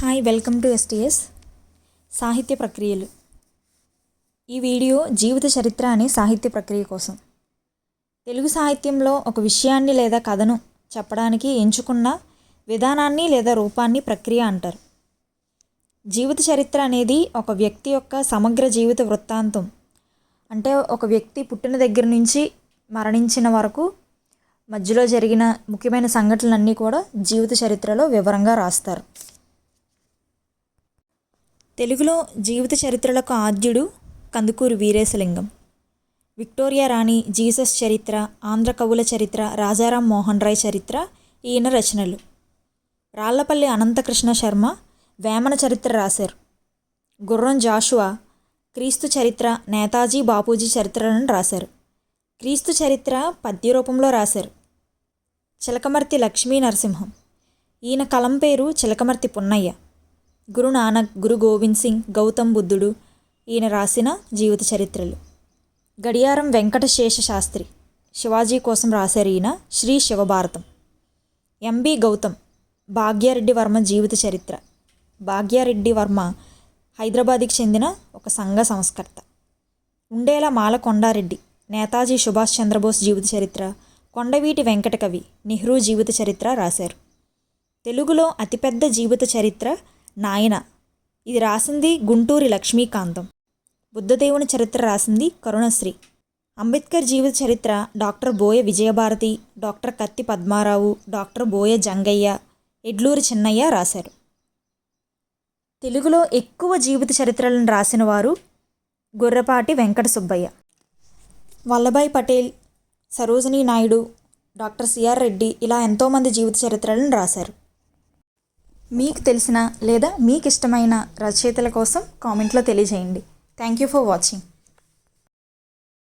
Hi, welcome to STS సాహిత్య ప్రక్రియలు. ఈ వీడియో జీవిత చరిత్ర అనే సాహిత్య ప్రక్రియ కోసం. తెలుగు సాహిత్యంలో ఒక విషయాన్ని లేదా కథను చెప్పడానికి ఎంచుకున్న విధానాన్ని లేదా రూపాన్ని ప్రక్రియ అంటారు. జీవిత చరిత్ర అనేది ఒక వ్యక్తి యొక్క సమగ్ర జీవిత వృత్తాంతం. అంటే ఒక వ్యక్తి పుట్టిన దగ్గర నుంచి మరణించిన వరకు మధ్యలో జరిగిన ముఖ్యమైన సంఘటనలన్నీ కూడా జీవిత చరిత్రలో వివరంగా రాస్తారు. తెలుగులో జీవిత చరిత్రలకు ఆద్యుడు కందుకూరి వీరేశలింగం. విక్టోరియా రాణి జీసస్ చరిత్ర, ఆంధ్ర కవుల చరిత్ర, రాజారాం మోహన్ రాయ్ చరిత్ర ఈయన రచనలు. రాళ్లపల్లి అనంతకృష్ణ శర్మ వేమన చరిత్ర రాశారు. గుర్రం జాషువా క్రీస్తు చరిత్ర, నేతాజీ బాపూజీ చరిత్రలను రాశారు. క్రీస్తు చరిత్ర పద్య రూపంలో రాశారు. చిలకమర్తి లక్ష్మీ నరసింహం, ఈయన కలం పేరు చిలకమర్తి పున్నయ్య. గురు నానక్, గురు గోవింద్ సింగ్, గౌతమ్ బుద్ధుడు ఈయన రాసిన జీవిత చరిత్రలు. గడియారం వెంకటశేష శాస్త్రి శివాజీ కోసం రాశారు ఈయన శ్రీ శివభారతం. ఎంబి గౌతమ్ భాగ్యారెడ్డి వర్మ జీవిత చరిత్ర. భాగ్యారెడ్డి వర్మ హైదరాబాద్కి చెందిన ఒక సంఘ సంస్కర్త. ఉండేల మాల కొండారెడ్డి నేతాజీ సుభాష్ చంద్రబోస్ జీవిత చరిత్ర, కొండవీటి వెంకటకవి నెహ్రూ జీవిత చరిత్ర రాశారు. తెలుగులో అతిపెద్ద జీవిత చరిత్ర నాయన, ఇది రాసింది గుంటూరి లక్ష్మీకాంతం. బుద్ధదేవుని చరిత్ర రాసింది కరుణశ్రీ. అంబేద్కర్ జీవిత చరిత్ర డాక్టర్ బోయ విజయభారతి, డాక్టర్ కత్తి పద్మారావు, డాక్టర్ బోయ జంగయ్య, ఎడ్లూరి చిన్నయ్య రాశారు. తెలుగులో ఎక్కువ జీవిత చరిత్రలను రాసిన వారు గొర్రెపాటి వెంకట సుబ్బయ్య. వల్లభాయ్ పటేల్, సరోజినీ నాయుడు, డాక్టర్ సిఆర్ రెడ్డి ఇలా ఎంతోమంది జీవిత చరిత్రలను రాశారు. మీకు తెలిసిన లేదా మీకు ఇష్టమైన రచయితల కోసం కామెంట్లో తెలియజేయండి. Thank you for watching.